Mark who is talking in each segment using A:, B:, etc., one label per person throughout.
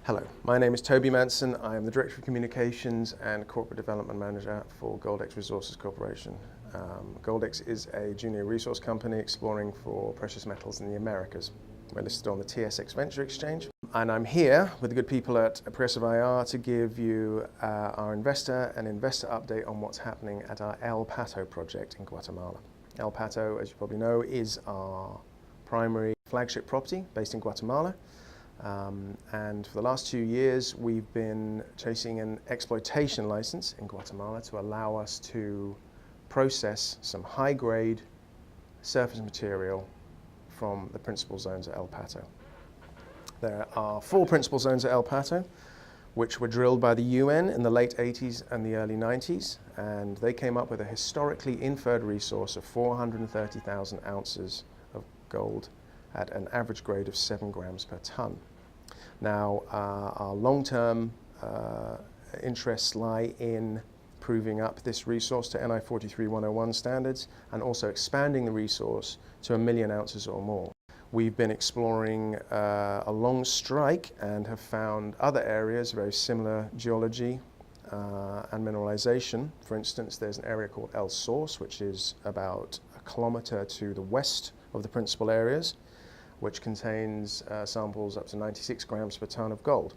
A: Hello, my name is Toby Manson. I am the Director of Communications and Corporate Development Manager for Goldex Resources Corporation. Goldex is a junior resource company exploring for precious metals in the Americas. We're listed on the TSX Venture Exchange. And I'm here with the good people at Progressive IR to give you our investor update on what's happening at our El Pato project in Guatemala. El Pato, as you probably know, is our primary flagship property based in Guatemala. And for the last 2 years, we've been chasing an exploitation license in Guatemala to allow us to process some high-grade surface material from the principal zones at El Pato. There are 4 principal zones at El Pato, which were drilled by the UN in the late 80s and the early 90s, and they came up with a historically inferred resource of 430,000 ounces of gold at an average grade of 7 grams per ton. Now, our long-term interests lie in proving up this resource to NI 43-101 standards and also expanding the resource to 1 million ounces or more. We've been exploring along strike and have found other areas, very similar geology and mineralization. For instance, there's an area called El Source, which is about 1 kilometer to the west of the principal areas, which contains samples up to 96 grams per ton of gold.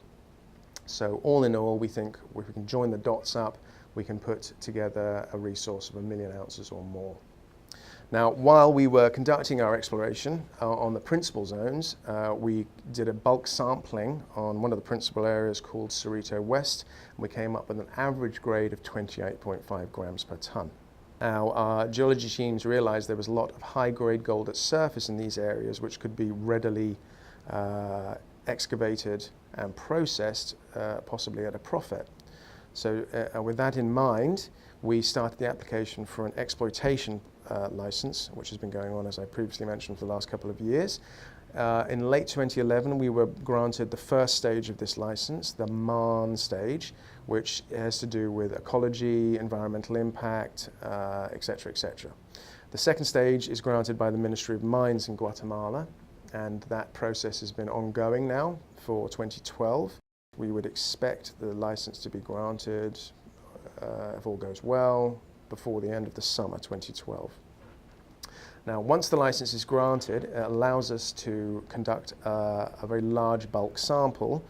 A: So all in all, we think if we can join the dots up, we can put together a resource of 1 million ounces or more. Now, while we were conducting our exploration on the principal zones, we did a bulk sampling on one of the principal areas called Cerrito West, and we came up with an average grade of 28.5 grams per ton. Now, our geology teams realized there was a lot of high-grade gold at surface in these areas, which could be readily excavated and processed, possibly at a profit. So with that in mind, we started the application for an exploitation license, which has been going on, as I previously mentioned, for the last couple of years. In late 2011, we were granted the first stage of this license, the MAN stage, which has to do with ecology, environmental impact, etc., etc. The second stage is granted by the Ministry of Mines in Guatemala, and that process has been ongoing now for 2012. We would expect the license to be granted, if all goes well, before the end of the summer 2012. Now, once the license is granted, it allows us to conduct a very large bulk sample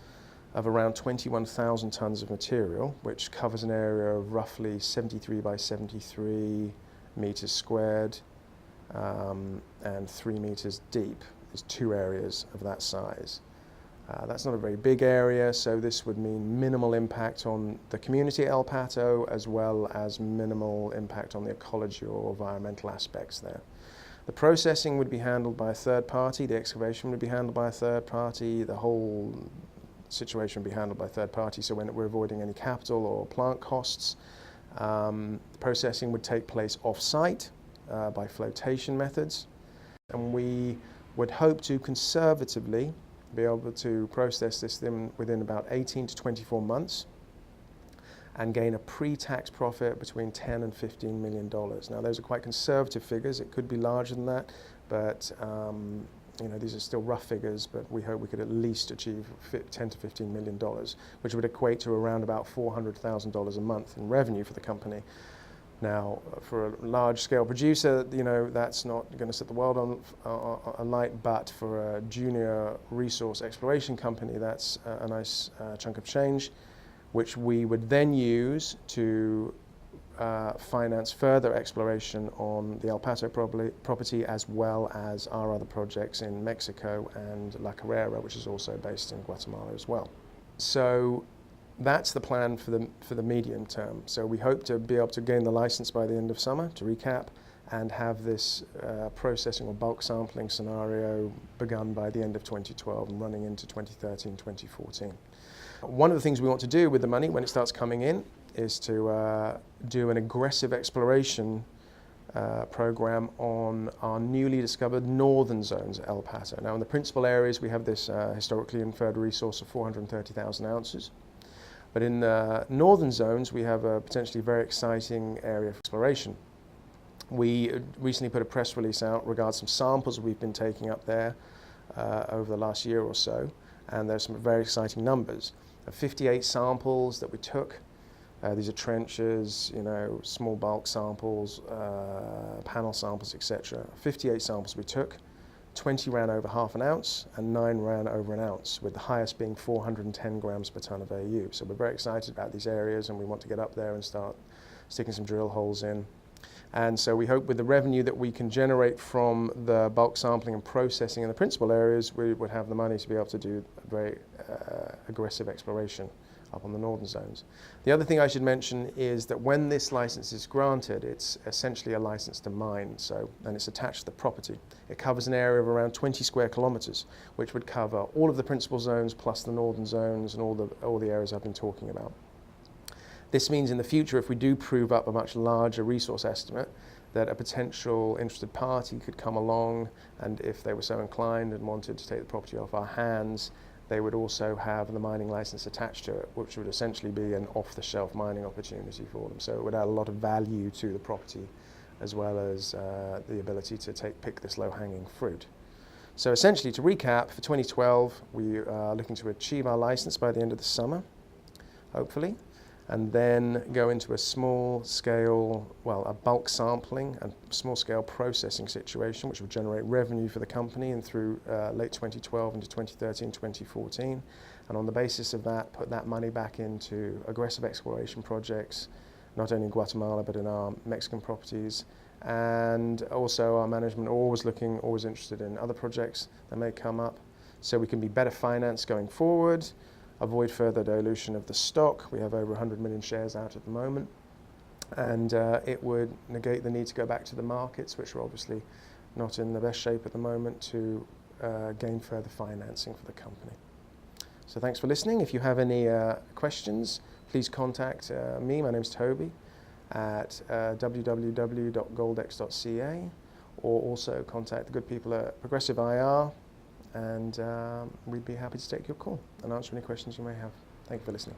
A: of around 21,000 tons of material, which covers an area of roughly 73 by 73 meters squared and 3 meters deep. There's 2 areas of that size. That's not a very big area, so this would mean minimal impact on the community at El Pato, as well as minimal impact on the ecology or environmental aspects there. The processing would be handled by a third party, the excavation would be handled by a third party, the whole situation would be handled by a third party, so we're avoiding any capital or plant costs. The processing would take place off-site by flotation methods, and we would hope to conservatively be able to process this within about 18 to 24 months and gain a pre-tax profit between $10 and $15 million. Now, those are quite conservative figures. It could be larger than that, but these are still rough figures, but we hope we could at least achieve $10 to $15 million, which would equate to around about $400,000 a month in revenue for the company. Now, for a large-scale producer, that's not going to set the world on alight, but for a junior resource exploration company, that's a nice chunk of change, which we would then use to finance further exploration on the El Pato property, as well as our other projects in Mexico and La Carrera, which is also based in Guatemala as well. So that's the plan for the medium term. So we hope to be able to gain the license by the end of summer, to recap, and have this processing or bulk sampling scenario begun by the end of 2012 and running into 2013, 2014. One of the things we want to do with the money when it starts coming in is to do an aggressive exploration program on our newly discovered northern zones at El Pato. Now, in the principal areas, we have this historically inferred resource of 430,000 ounces. But in the northern zones, we have a potentially very exciting area of exploration. We recently put a press release out regarding some samples we've been taking up there over the last year or so, and there's some very exciting numbers. 58 samples that we took. These are trenches, small bulk samples, panel samples, etc. 58 samples we took. 20 ran over half an ounce and 9 ran over an ounce, with the highest being 410 grams per tonne of AU. So we're very excited about these areas, and we want to get up there and start sticking some drill holes in. And so we hope with the revenue that we can generate from the bulk sampling and processing in the principal areas, we would have the money to be able to do very aggressive exploration up on the northern zones. The other thing I should mention is that when this license is granted, it's essentially a license to mine, and it's attached to the property. It covers an area of around 20 square kilometres, which would cover all of the principal zones plus the northern zones and all the areas I've been talking about. This means in the future, if we do prove up a much larger resource estimate, that a potential interested party could come along, and if they were so inclined and wanted to take the property off our hands, they would also have the mining license attached to it, which would essentially be an off-the-shelf mining opportunity for them. So it would add a lot of value to the property, as well as the ability to pick this low-hanging fruit. So essentially, to recap, for 2012, we are looking to achieve our license by the end of the summer, hopefully, and then go into a small-scale, a bulk sampling and small-scale processing situation, which will generate revenue for the company and through late 2012 into 2013, 2014. And on the basis of that, put that money back into aggressive exploration projects, not only in Guatemala, but in our Mexican properties. And also our management always interested in other projects that may come up, so we can be better financed going forward, avoid further dilution of the stock. We have over 100 million shares out at the moment, and it would negate the need to go back to the markets, which are obviously not in the best shape at the moment, to gain further financing for the company. So thanks for listening. If you have any questions, please contact me. My name's Toby at www.goldex.ca, or also contact the good people at Progressive IR, and we'd be happy to take your call and answer any questions you may have. Thank you for listening.